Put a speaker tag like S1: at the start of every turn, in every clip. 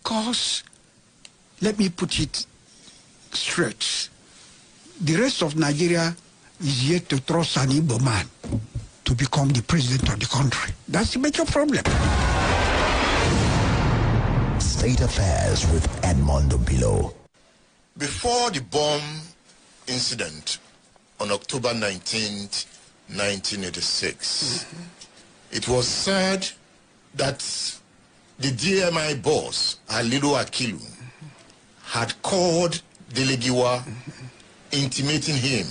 S1: Because, let me put it straight, the rest of Nigeria is yet to trust an Igbo man to become the president of the country. That's the major problem.
S2: State Affairs with Edmondo Bilo.
S3: Before the bomb incident on October 19th, 1986, it was said that the DMI boss, Halilu Akilu, had called Delegiwa intimating him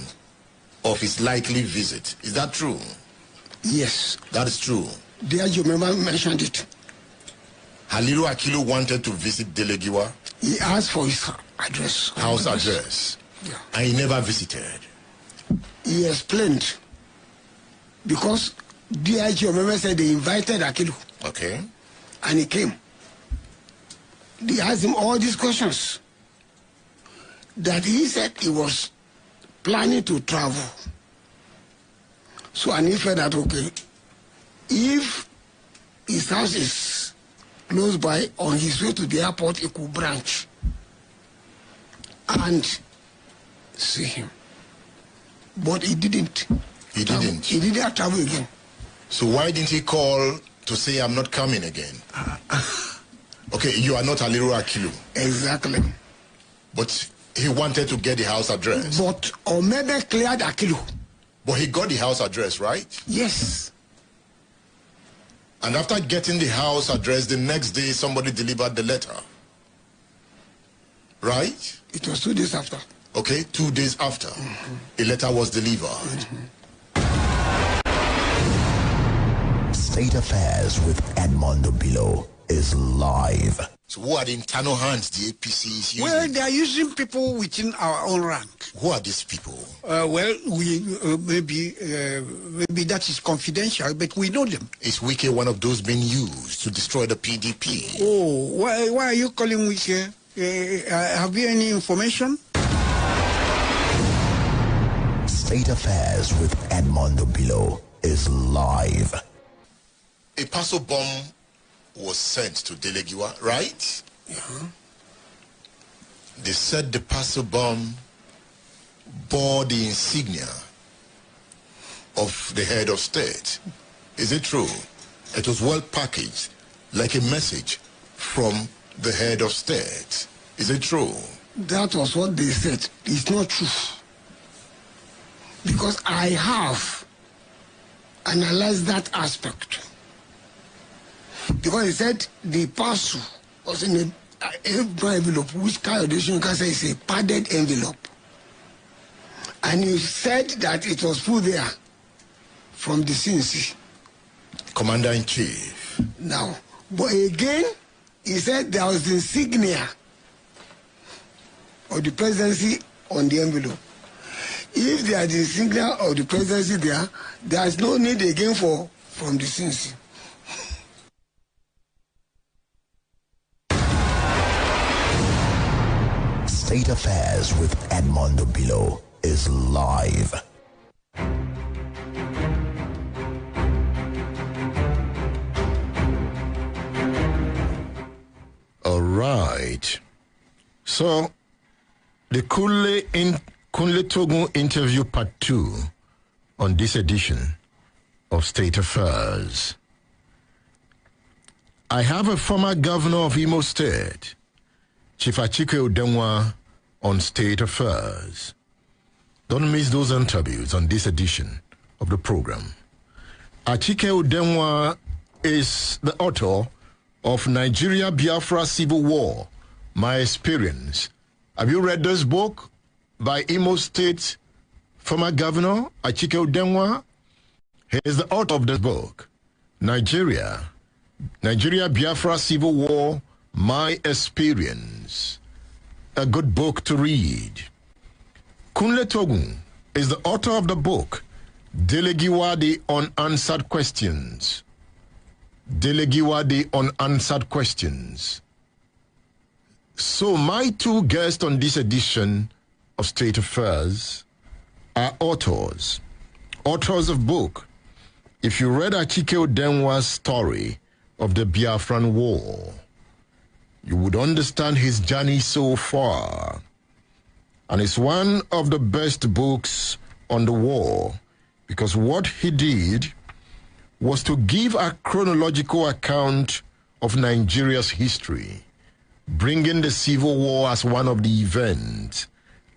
S3: of his likely visit. Is that true?
S1: Yes.
S3: That is true.
S1: There you remember mentioned it.
S3: Halilu Akilu wanted to visit Delegiwa.
S1: He asked for his address.
S3: House address.
S1: Yeah.
S3: And he never visited.
S1: He explained. Because DIG, remember, said they invited Akilu.
S3: Okay.
S1: And he came. They asked him all these questions. That he said he was planning to travel. So, and he felt that, okay, if his house is close by, on his way to the airport, he could branch and see him. But he didn't.
S3: He didn't?
S1: He didn't travel again.
S3: So why didn't he call to say, I'm not coming again? Okay, you are not Halilu Akilu.
S1: Exactly.
S3: But he wanted to get the house address.
S1: But Omebe cleared Akilu.
S3: But he got the house address, right?
S1: Yes.
S3: And after getting the house address, the next day somebody delivered the letter. Right?
S1: It was 2 days after.
S3: Okay, 2 days after, a letter was delivered.
S2: State Affairs with Edmondo Bilo is live.
S3: So who are the internal hands the APC is using?
S1: Well, they are using people within our own rank.
S3: Who are these people?
S1: Well, we maybe that is confidential, but we know them.
S3: Is Wike one of those being used to destroy the PDP?
S1: Oh, why are you calling Wike? Have you any information?
S2: State Affairs with Edmondo Bilo is live.
S3: A parcel bomb was sent to Delegiwa, right?
S1: Yeah.
S3: They said the parcel bomb bore the insignia of the head of state. Is it true? It was well packaged, like a message from the head of state. Is it true?
S1: That was what they said. It's not true. Because I have analyzed that aspect. Because he said the parcel was in an envelope, which Kayode can say is a padded envelope. And he said that it was put there from the CNC.
S3: Commander-in-Chief.
S1: Now, but again, he said there was the insignia of the presidency on the envelope. If there is the insignia of the presidency there is no need again from the CNC.
S2: State Affairs with Edmondo Bilo is live.
S3: All right. So, the Kunle Togun interview part 2 on this edition of State Affairs. I have a former governor of Imo State, Chief Achike Udenwa, on State Affairs. Don't miss those interviews on this edition of the program. Achike Udenwa is the author of Nigeria-Biafra Civil War, My Experience. Have you read this book by Imo State former governor Achike Udenwa? He is the author of this book, Nigeria-Biafra Civil War, My Experience. A good book to read. Kunle Togun is the author of the book, Delegiwa the Unanswered Questions. Delegiwa the Unanswered Questions. So my two guests on this edition of State Affairs are authors of book. If you read Achike Udenwa's story of the Biafran War, you would understand his journey so far. And it's one of the best books on the war, because what he did was to give a chronological account of Nigeria's history, bringing the Civil War as one of the events,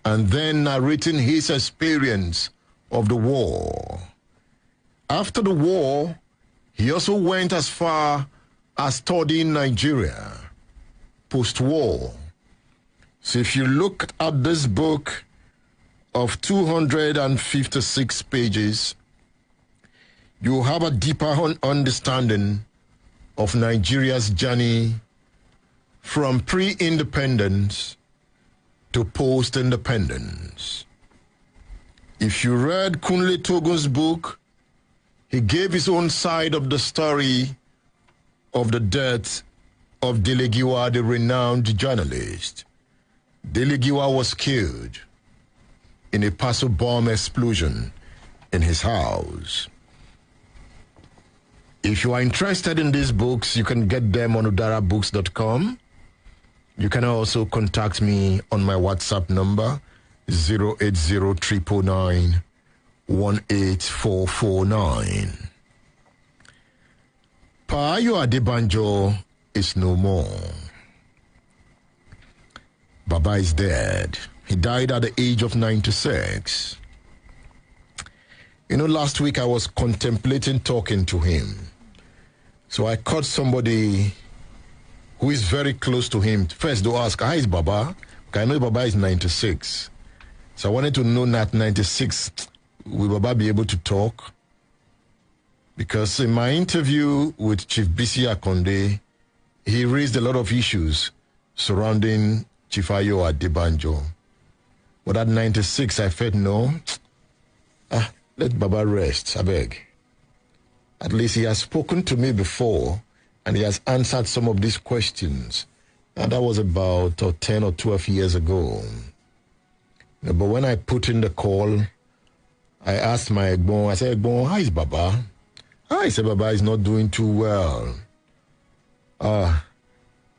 S3: and then narrating his experience of the war. After the war, he also went as far as studying Nigeria post-war. So if you look at this book of 256 pages, you have a deeper understanding of Nigeria's journey from pre-independence to post-independence. If you read Kunle Togun's book, he gave his own side of the story of the death of Delegiwa, the renowned journalist. Delegiwa was killed in a parcel bomb explosion in his house. If you are interested in these books, you can get them on udarabooks.com. You can also contact me on my WhatsApp number, 080-999-18449. Pa Ayo Adebanjo is no more. Baba is dead. He died at the age of 96. You know, last week I was contemplating talking to him. So I caught somebody who is very close to him. First, to ask, how is Baba? I know Baba is 96. So I wanted to know that 96, will Baba be able to talk? Because in my interview with Chief Bisi Akonde, he raised a lot of issues surrounding Chief Ayo Adebanjo. But at 96, I felt, no, let Baba rest, I beg. At least he has spoken to me before, and he has answered some of these questions. And that was about 10 or 12 years ago. But when I put in the call, I asked my Egbon, I said, Egbon, how is Baba? He said, Baba is not doing too well.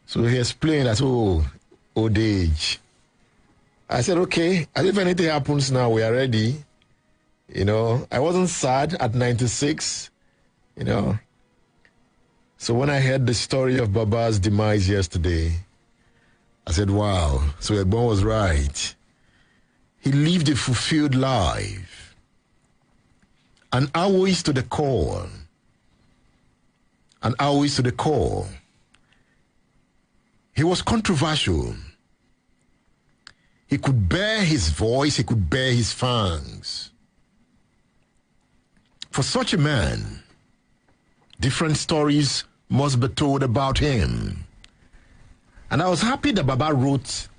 S3: So he explained that, old age. I said, okay, as if anything happens now, we are ready. You know, I wasn't sad at 96, you know. So when I heard the story of Baba's demise yesterday, I said, wow, so Egbon was right. He lived a fulfilled life. And always to the core. And always to the core. He was controversial. He could bear his voice, he could bear his fangs. For such a man, different stories must be told about him. And I was happy that Baba wrote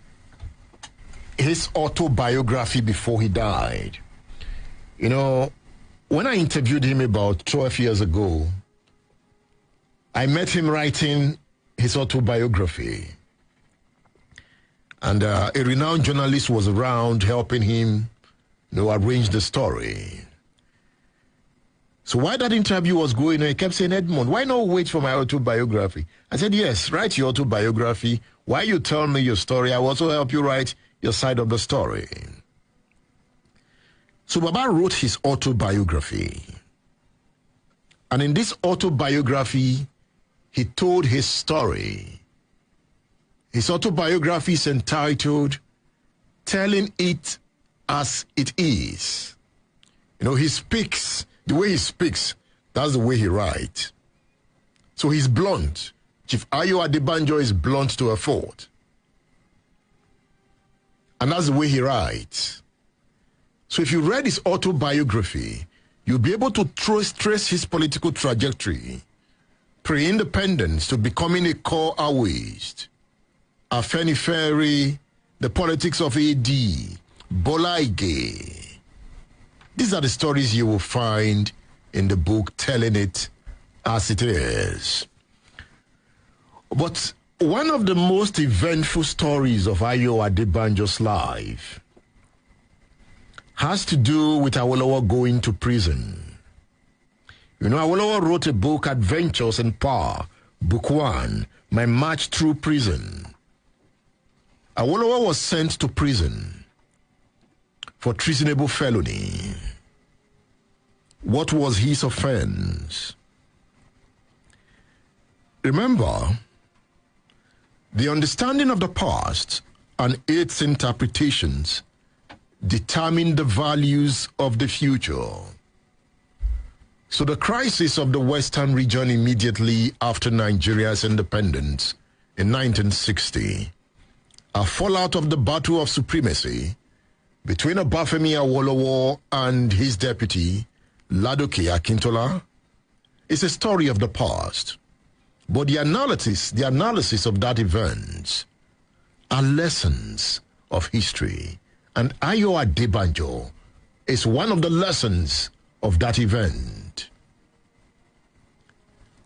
S3: his autobiography before he died. You know, when I interviewed him about 12 years ago, I met him writing his autobiography. And a renowned journalist was around helping him, arrange the story. So while that interview was going on, he kept saying, Edmond, why not wait for my autobiography? I said, yes, write your autobiography. While you tell me your story, I will also help you write your side of the story. So Baba wrote his autobiography. And in this autobiography, he told his story. His autobiography is entitled, Telling It As It Is. He speaks, the way he speaks, that's the way he writes. So he's blunt. Chief Ayo Adebanjo is blunt to a fault. And that's the way he writes. So if you read his autobiography, you'll be able to trace his political trajectory, pre-independence to becoming a core Awaist, Afenifere, the politics of AD, Bola Ige. These are the stories you will find in the book Telling It As It Is. But one of the most eventful stories of Ayo Adebanjo's life has to do with Awolowo going to prison. Awolowo wrote a book, Adventures in Power, Book 1, My March Through Prison. Awolowo was sent to prison for treasonable felony. What was his offense? Remember, the understanding of the past and its interpretations determine the values of the future. So the crisis of the Western region immediately after Nigeria's independence in 1960, a fallout of the battle of supremacy between Obafemi Awolowo and his deputy, Ladoke Akintola, is a story of the past. But the analysis of that event are lessons of history. And Ayo Adebanjo is one of the lessons of that event.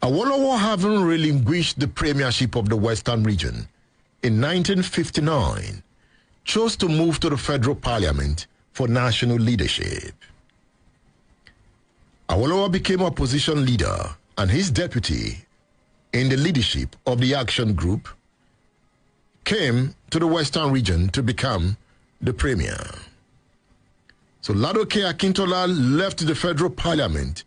S3: Awolowo, having relinquished the premiership of the Western region in 1959, chose to move to the federal parliament for national leadership. Awolowo became opposition leader and his deputy in the leadership of the Action Group came to the Western region to become the premier. So Ladoke Akintola left the federal parliament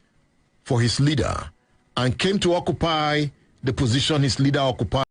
S3: for his leader and came to occupy the position his leader occupied